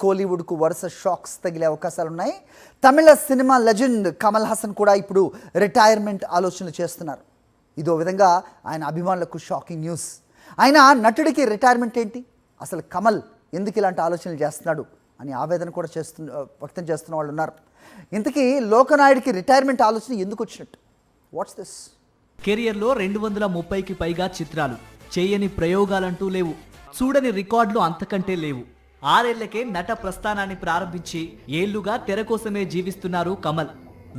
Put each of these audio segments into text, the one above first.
కోలీవుడ్కు వరుస షాక్స్ తగిలే అవకాశాలు ఉన్నాయి. తమిళ సినిమా లెజెండ్ కమల్ హాసన్ కూడా ఇప్పుడు రిటైర్మెంట్ ఆలోచనలు చేస్తున్నారు. ఇదో విధంగా ఆయన అభిమానులకు షాకింగ్ న్యూస్. ఆయన నటుడికి రిటైర్మెంట్ ఏంటి, అసలు కమల్ ఎందుకు ఇలాంటి ఆలోచనలు చేస్తున్నాడు అని ఆవేదన కూడా వ్యక్తం చేస్తున్న వాళ్ళు ఉన్నారు. ఇంతకీ లోకనాయుడికి రిటైర్మెంట్ ఆలోచన ఎందుకు వచ్చినట్టు? What's this? కెరియర్లో 230కి పైగా చిత్రాలు, చేయని ప్రయోగాలంటూ లేవు, చూడని రికార్డులు అంతకంటే లేవు. 6 ఏళ్లకే నట ప్రస్థానాన్ని ప్రారంభించి ఏళ్లుగా తెర కోసమే జీవిస్తున్నారు కమల్.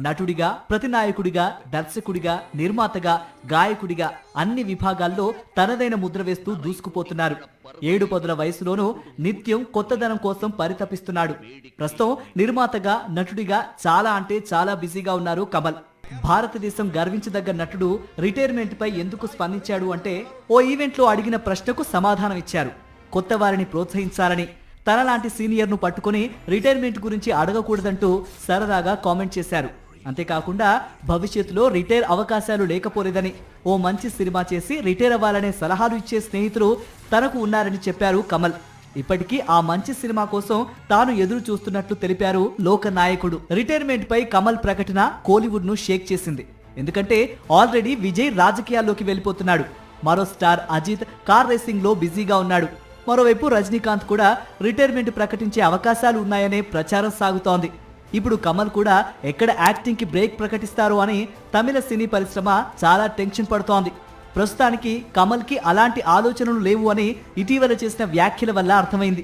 నటుడిగా, ప్రతినాయకుడిగా, దర్శకుడిగా, నిర్మాతగా, గాయకుడిగా అన్ని విభాగాల్లో తనదైన ముద్ర వేస్తూ దూసుకుపోతున్నారు. 7 వయసులోనూ నిత్యం కొత్తదనం కోసం పరితపిస్తున్నాడు. ప్రస్తుతం నిర్మాతగా, నటుడిగా చాలా అంటే చాలా బిజీగా ఉన్నారు కమల్. భారతదేశం గర్వించదగ్గ నటుడు రిటైర్మెంట్ పై ఎందుకు స్పందించాడు అంటే, ఓ ఈవెంట్లో అడిగిన ప్రశ్నకు సమాధానం ఇచ్చారు. కొత్త వారిని ప్రోత్సహించాలని, తనలాంటి సీనియర్ను పట్టుకుని రిటైర్మెంట్ గురించి అడగకూడదంటూ సరదాగా కామెంట్ చేశారు. అంతేకాకుండా భవిష్యత్తులో రిటైర్ అవకాశాలు లేకపోలేదని, ఓ మంచి సినిమా చేసి రిటైర్ అవ్వాలనే సలహాలు ఇచ్చే స్నేహితులు తనకు ఉన్నారని చెప్పారు కమల్. ఇప్పటికీ ఆ మంచి సినిమా కోసం తాను ఎదురు చూస్తున్నట్లు తెలిపారు లోకనాయకుడు. రిటైర్మెంట్ పై కమల్ ప్రకటన కోలీవుడ్ ను షేక్ చేసింది. ఎందుకంటే ఆల్రెడీ విజయ్ రాజకీయాల్లోకి వెళ్ళిపోతున్నాడు. మరో స్టార్ అజిత్ కార్ రేసింగ్ లో బిజీగా ఉన్నాడు. మరోవైపు రజనీకాంత్ కూడా రిటైర్మెంట్ ప్రకటించే అవకాశాలు ఉన్నాయనే ప్రచారం సాగుతోంది. ఇప్పుడు కమల్ కూడా ఎక్కడ యాక్టింగ్ కి బ్రేక్ ప్రకటిస్తారు అని తమిళ సినీ పరిశ్రమ చాలా టెన్షన్ పడుతోంది. ప్రస్తుతానికి కమల్ కి అలాంటి ఆలోచనలు లేవు అని ఇటీవల చేసిన వ్యాఖ్యల వల్ల అర్థమైంది.